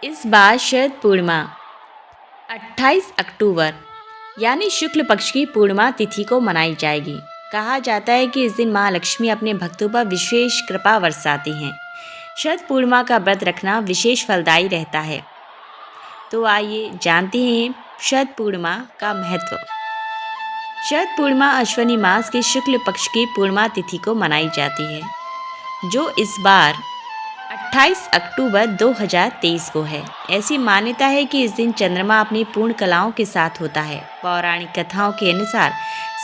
इस बार शरद पूर्णिमा 28 अक्टूबर यानी शुक्ल पक्ष की पूर्णिमा तिथि को मनाई जाएगी। कहा जाता है कि इस दिन माँ लक्ष्मी अपने भक्तों पर विशेष कृपा बरसाती हैं। शरद पूर्णिमा का व्रत रखना विशेष फलदायी रहता है। तो आइए जानते हैं शरद पूर्णिमा का महत्व। शरद पूर्णिमा अश्विनी मास के शुक्ल पक्ष की पूर्णिमा तिथि को मनाई जाती है, जो इस बार 28 अक्टूबर 2023 को है। ऐसी मान्यता है कि इस दिन चंद्रमा अपनी पूर्ण कलाओं के साथ होता है। पौराणिक कथाओं के अनुसार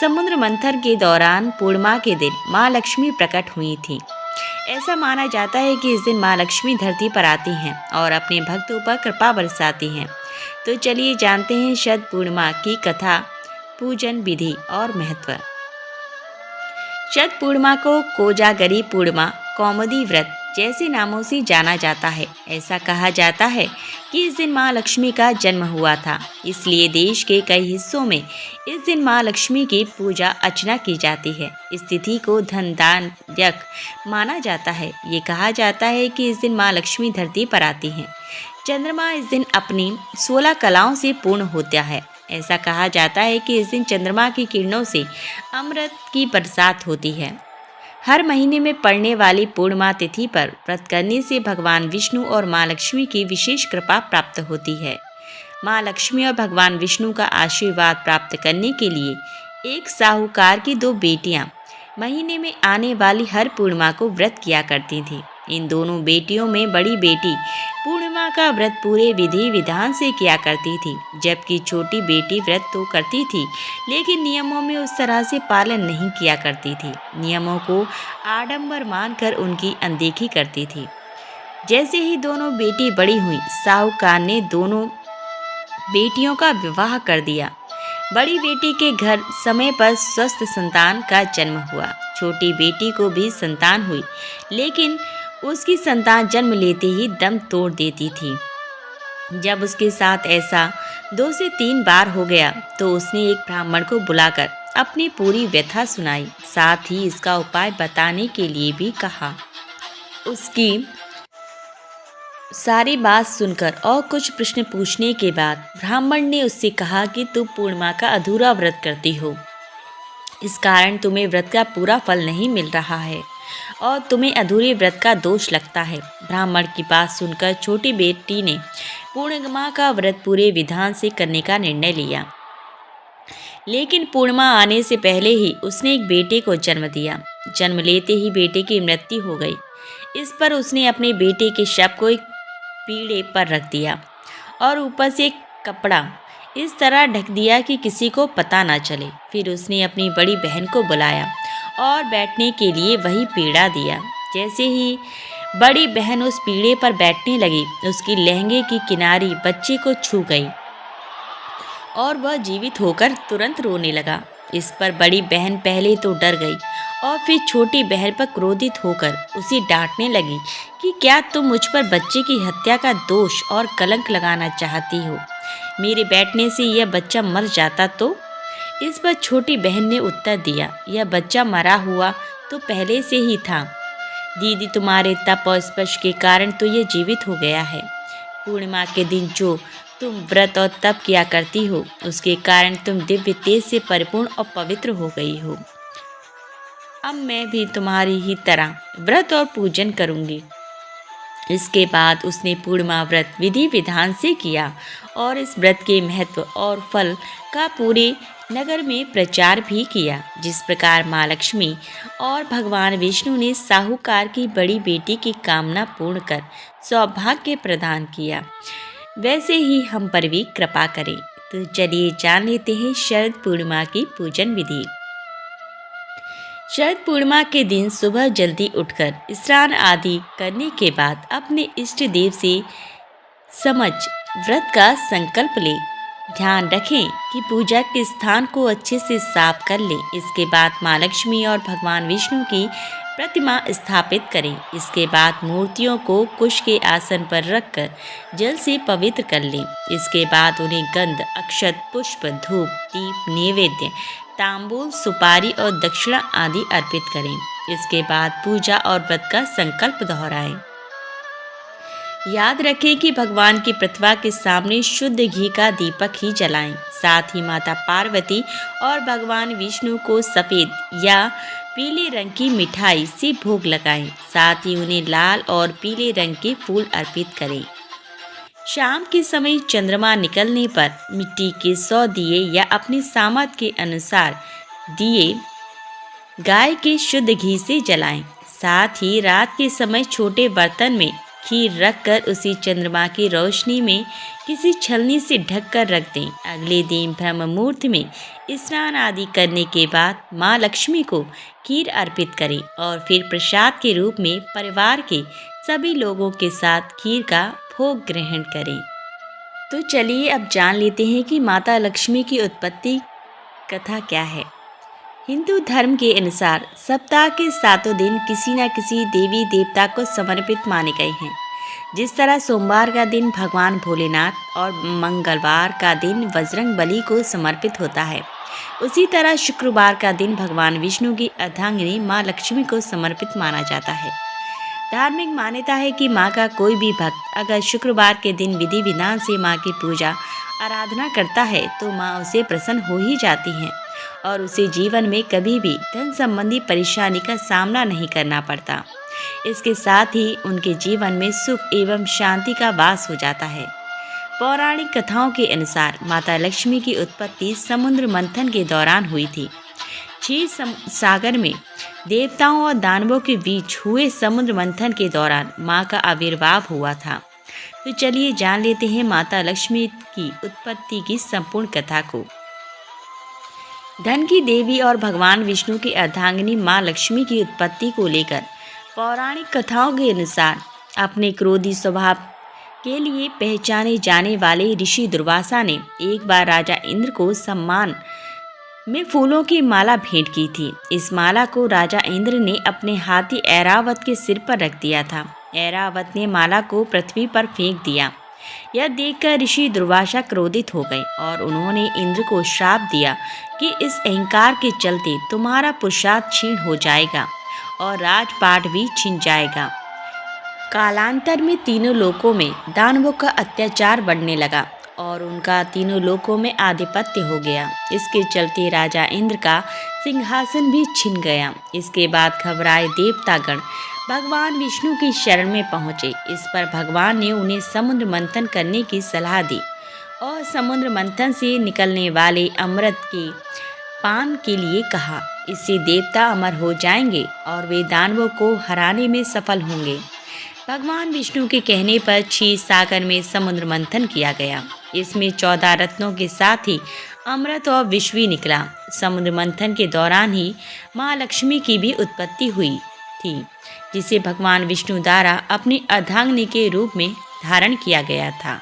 समुद्र मंथन के दौरान पूर्णिमा के दिन माँ लक्ष्मी प्रकट हुई थी। ऐसा माना जाता है कि इस दिन माँ लक्ष्मी धरती पर आती हैं और अपने भक्तों पर कृपा बरसाती हैं। तो चलिए जानते हैं शरद पूर्णिमा की कथा, पूजन विधि और महत्व। शरद पूर्णिमा को कोजागरी पूर्णिमा, कौमुदी व्रत जैसे नामों से जाना जाता है। ऐसा कहा जाता है कि इस दिन माँ लक्ष्मी का जन्म हुआ था, इसलिए देश के कई हिस्सों में इस दिन माँ लक्ष्मी की पूजा अर्चना की जाती है। इस तिथि को धनदायक माना जाता है। ये कहा जाता है कि इस दिन माँ लक्ष्मी धरती पर आती हैं। चंद्रमा इस दिन अपनी 16 कलाओं से पूर्ण होता है। ऐसा कहा जाता है कि इस दिन चंद्रमा की किरणों से अमृत की बरसात होती है। हर महीने में पड़ने वाली पूर्णिमा तिथि पर व्रत करने से भगवान विष्णु और माँ लक्ष्मी की विशेष कृपा प्राप्त होती है। माँ लक्ष्मी और भगवान विष्णु का आशीर्वाद प्राप्त करने के लिए एक साहूकार की दो बेटियां महीने में आने वाली हर पूर्णिमा को व्रत किया करती थीं। इन दोनों बेटियों में बड़ी बेटी पूर्णिमा का व्रत पूरे विधि विधान से किया करती थी, जबकि छोटी बेटी व्रत तो करती थी लेकिन नियमों में उस तरह से पालन नहीं किया करती थी। नियमों को आडंबर मानकर उनकी अनदेखी करती थी। जैसे ही दोनों बेटी बड़ी हुई, साहूकार ने दोनों बेटियों का विवाह कर दिया। बड़ी बेटी के घर समय पर स्वस्थ संतान का जन्म हुआ। छोटी बेटी को भी संतान हुई, लेकिन उसकी संतान जन्म लेते ही दम तोड़ देती थी। जब उसके साथ ऐसा 2 से 3 बार हो गया तो उसने एक ब्राह्मण को बुलाकर अपनी पूरी व्यथा सुनाई, साथ ही इसका उपाय बताने के लिए भी कहा। उसकी सारी बात सुनकर और कुछ प्रश्न पूछने के बाद ब्राह्मण ने उससे कहा कि तुम पूर्णिमा का अधूरा व्रत करती हो, इस कारण तुम्हें व्रत का पूरा फल नहीं मिल रहा है और तुम्हें अधूरे व्रत का दोष लगता है। ब्राह्मण की बात सुनकर छोटी बेटी ने पूर्णिमा का व्रत पूरे विधान से करने का निर्णय लिया, लेकिन पूर्णिमा आने से पहले ही उसने एक बेटे को जन्म दिया। जन्म लेते ही बेटे की मृत्यु हो गई। इस पर उसने अपने बेटे के शव को एक पीढ़े पर रख दिया और ऊपर से एक कपड़ा इस तरह ढक दिया कि किसी को पता ना चले। फिर उसने अपनी बड़ी बहन को बुलाया और बैठने के लिए वही पीढ़ा दिया। जैसे ही बड़ी बहन उस पीढ़े पर बैठने लगी, उसकी लहंगे की किनारी बच्चे को छू गई और वह जीवित होकर तुरंत रोने लगा। इस पर बड़ी बहन पहले तो डर गई और फिर छोटी बहन पर क्रोधित होकर उसे डांटने लगी कि क्या तुम मुझ पर बच्चे की हत्या का दोष और कलंक लगाना चाहती हो? मेरे बैठने से यह बच्चा मर जाता तो? इस पर छोटी बहन ने उत्तर दिया, यह बच्चा मरा हुआ तो पहले से ही था दीदी, तुम्हारे तप और स्पर्श के कारण तो यह जीवित हो गया है। पूर्णिमा के दिन जो तुम व्रत और तप किया करती हो, उसके कारण तुम दिव्य तेज से परिपूर्ण और पवित्र हो गई हो। अब मैं भी तुम्हारी ही तरह व्रत और पूजन करूंगी। इसके बाद उसने पूर्णिमा व्रत विधि विधान से किया और इस व्रत के महत्व और फल का पूरे नगर में प्रचार भी किया। जिस प्रकार माँ लक्ष्मी और भगवान विष्णु ने साहूकार की बड़ी बेटी की कामना पूर्ण कर सौभाग्य प्रदान किया, वैसे ही हम पर भी कृपा करें। तो चलिए जान लेते हैं शरद पूर्णिमा की पूजन विधि। शरद पूर्णिमा के दिन सुबह जल्दी उठकर स्नान आदि करने के बाद अपने इष्ट देव से समझ व्रत का संकल्प लें। ध्यान रखें कि पूजा के स्थान को अच्छे से साफ कर लें। इसके बाद माँ लक्ष्मी और भगवान विष्णु की प्रतिमा स्थापित करें। इसके बाद मूर्तियों को कुश के आसन पर रखकर जल से पवित्र कर लें। इसके बाद उन्हें गंध, अक्षत, पुष्प, धूप, दीप, नैवेद्य, तांबूल, सुपारी और दक्षिणा आदि अर्पित करें। इसके बाद पूजा और व्रत का संकल्प दोहराएं। याद रखें कि भगवान की प्रतिमा के सामने शुद्ध घी का दीपक ही जलाएं। साथ ही माता पार्वती और भगवान विष्णु को सफ़ेद या पीले रंग की मिठाई से भोग लगाएं। साथ ही उन्हें लाल और पीले रंग के फूल अर्पित करें। शाम के समय चंद्रमा निकलने पर मिट्टी के 100 दिए या अपने सामर्थ्य के अनुसार दिए गाय के शुद्ध घी से जलाएं। साथ ही रात के समय छोटे बर्तन में खीर रखकर उसी चंद्रमा की रोशनी में किसी छलनी से ढककर रख दें। अगले दिन ब्रह्म मुहूर्त में स्नान आदि करने के बाद माँ लक्ष्मी को खीर अर्पित करें और फिर प्रसाद के रूप में परिवार के सभी लोगों के साथ खीर का भोग ग्रहण करें। तो चलिए अब जान लेते हैं कि माता लक्ष्मी की उत्पत्ति कथा क्या है। हिंदू धर्म के अनुसार सप्ताह के 7 दिन किसी न किसी देवी देवता को समर्पित माने गए हैं। जिस तरह सोमवार का दिन भगवान भोलेनाथ और मंगलवार का दिन बजरंग बली को समर्पित होता है, उसी तरह शुक्रवार का दिन भगवान विष्णु की अर्धांगिनी माँ लक्ष्मी को समर्पित माना जाता है। धार्मिक मान्यता है कि माँ का कोई भी भक्त अगर शुक्रवार के दिन विधि विधान से माँ की पूजा आराधना करता है तो माँ उसे प्रसन्न हो ही जाती हैं और उसे जीवन में कभी भी धन संबंधी परेशानी का सामना नहीं करना पड़ता। इसके साथ ही उनके जीवन में सुख एवं शांति का वास हो जाता है। पौराणिक कथाओं के अनुसार माता लक्ष्मी की उत्पत्ति समुद्र मंथन के दौरान हुई थी। क्षीर सागर में देवताओं और दानवों के बीच हुए समुद्र मंथन के दौरान माँ का आविर्भाव हुआ था। तो चलिए जान लेते हैं माता लक्ष्मी की उत्पत्ति की संपूर्ण कथा को। धन की देवी और भगवान विष्णु की अर्धांगिनी माँ लक्ष्मी की उत्पत्ति को लेकर पौराणिक कथाओं के अनुसार अपने क्रोधी स्वभाव के लिए पहचाने जाने वाले ऋषि दुर्वासा ने एक बार राजा इंद्र को सम्मान में फूलों की माला भेंट की थी। इस माला को राजा इंद्र ने अपने हाथी ऐरावत के सिर पर रख दिया था। ऐरावत ने माला को पृथ्वी पर फेंक दिया। यह देखकर ऋषि दुर्वासा क्रोधित हो गए और उन्होंने इंद्र को श्राप दिया कि इस अहंकार के चलते तुम्हारा पुरुषार्थ क्षीण हो जाएगा और राजपाट भी छिन जाएगा। कालांतर में तीनों लोकों में दानवों का अत्याचार बढ़ने लगा और उनका तीनों लोकों में आधिपत्य हो गया। इसके चलते राजा इंद्र का सिंहासन भी छिन गया। इसके बाद घबराए देवतागण भगवान विष्णु की शरण में पहुँचे। इस पर भगवान ने उन्हें समुद्र मंथन करने की सलाह दी और समुद्र मंथन से निकलने वाले अमृत के पान के लिए कहा। इससे देवता अमर हो जाएंगे और वे दानवों को हराने में सफल होंगे। भगवान विष्णु के कहने पर क्षीर सागर में समुद्र मंथन किया गया। इसमें 14 रत्नों के साथ ही अमृत और विष भी निकला। समुद्र मंथन के दौरान ही माँ लक्ष्मी की भी उत्पत्ति हुई थी, जिसे भगवान विष्णु द्वारा अपनी अर्धांगिनी के रूप में धारण किया गया था।